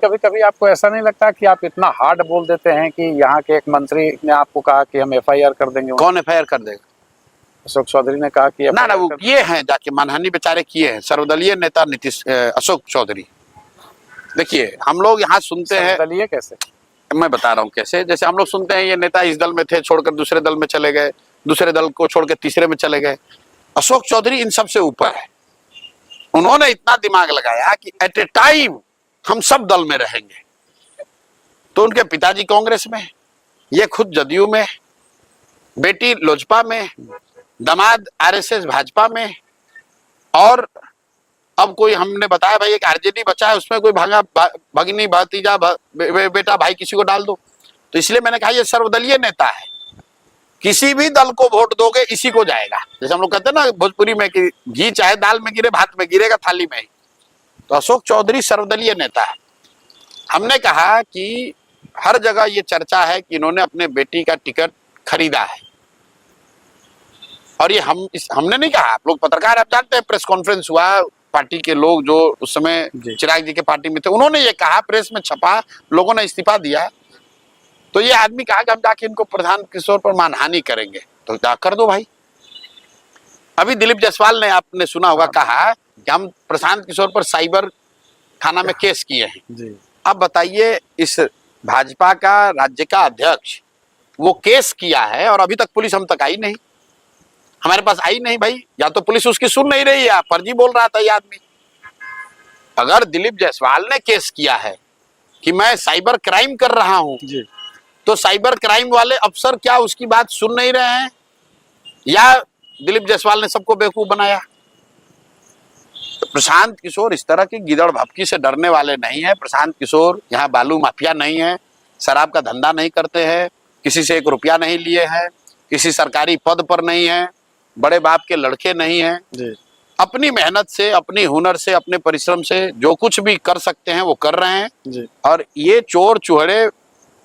कभी कभी आपको ऐसा नहीं लगता कि आप इतना हार्ड बोल देते हैं कि यहाँ के एक मंत्री ने आपको कहा कि हम एफआईआर कर देंगे? कौन एफआईआर कर देगा? अशोक चौधरी ने कहा कि ना वो किए हैं, जाके मानहानि बेचारे किए हैं। सर्वदलीय नेता नीतीश अशोक चौधरी। देखिए हम लोग यहाँ सुनते हैं, सर्वदलीय कैसे? मैं बता रहा हूँ कैसे। जैसे हम लोग सुनते हैं ये नेता इस दल में थे, छोड़कर दूसरे दल में चले गए, दूसरे दल को छोड़कर तीसरे में चले गए। अशोक चौधरी इन सब से ऊपर है। उन्होंने इतना दिमाग लगाया कि एट ए टाइम हम सब दल में रहेंगे। तो उनके पिताजी कांग्रेस में, ये खुद जदयू में, बेटी लोजपा में, दामाद आरएसएस भाजपा में, और अब कोई हमने बताया भाई एक आरजेडी बचा है, उसमें कोई भगिनी भतीजा बेटा भाई किसी को डाल दो। तो इसलिए मैंने कहा ये सर्वदलीय नेता है, किसी भी दल को वोट दोगे इसी को जाएगा। जैसे हम लोग कहते हैं ना भोजपुरी में कि घी चाहे दाल में गिरे भात में गिरेगा थाली में ही। तो अशोक चौधरी सर्वदलीय नेता है। हमने कहा कि हर जगह ये चर्चा है कि इन्होंने अपने बेटी का टिकट खरीदा है, और ये हमने नहीं कहा, आप लोग पत्रकार आप जानते हैं, प्रेस कॉन्फ्रेंस हुआ, पार्टी के लोग जो उस समय चिराग जी के पार्टी में थे उन्होंने ये कहा, प्रेस में छपा, लोगों ने इस्तीफा दिया। तो ये आदमी कहा कि हम जाके इनको प्रशांत किशोर पर मानहानि करेंगे, तो जा कर दो भाई। अभी दिलीप जायसवाल ने, आपने सुना होगा, कहा कि हम प्रशांत किशोर पर साइबर थाना में केस किए हैं। अब बताइए, इस भाजपा का राज्य का अध्यक्ष वो केस किया है और अभी तक पुलिस हम तक आई नहीं, हमारे पास आई नहीं भाई। या तो पुलिस उसकी सुन नहीं रही है, फर्जी बोल रहा था ये आदमी। अगर दिलीप जायसवाल ने केस किया है कि मैं साइबर क्राइम कर रहा हूं, तो साइबर क्राइम वाले अफसर क्या उसकी बात सुन नहीं रहे हैं, या दिलीप जायसवाल ने सबको बेवकूफ बनाया? तो प्रशांत किशोर इस तरह की गिदड़ भपकी से डरने वाले नहीं है। प्रशांत किशोर यहाँ बालू माफिया नहीं है, शराब का धंधा नहीं करते हैं, किसी से 1 रुपया नहीं लिए हैं, किसी सरकारी पद पर नहीं है, बड़े बाप के लड़के नहीं हैं। अपनी मेहनत से, अपनी हुनर से, अपने परिश्रम से जो कुछ भी कर सकते हैं वो कर रहे हैं। और ये चोर चुहड़े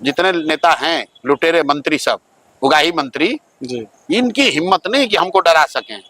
जितने नेता हैं, लुटेरे मंत्री सब, उगाही मंत्री, इनकी हिम्मत नहीं कि हमको डरा सकें।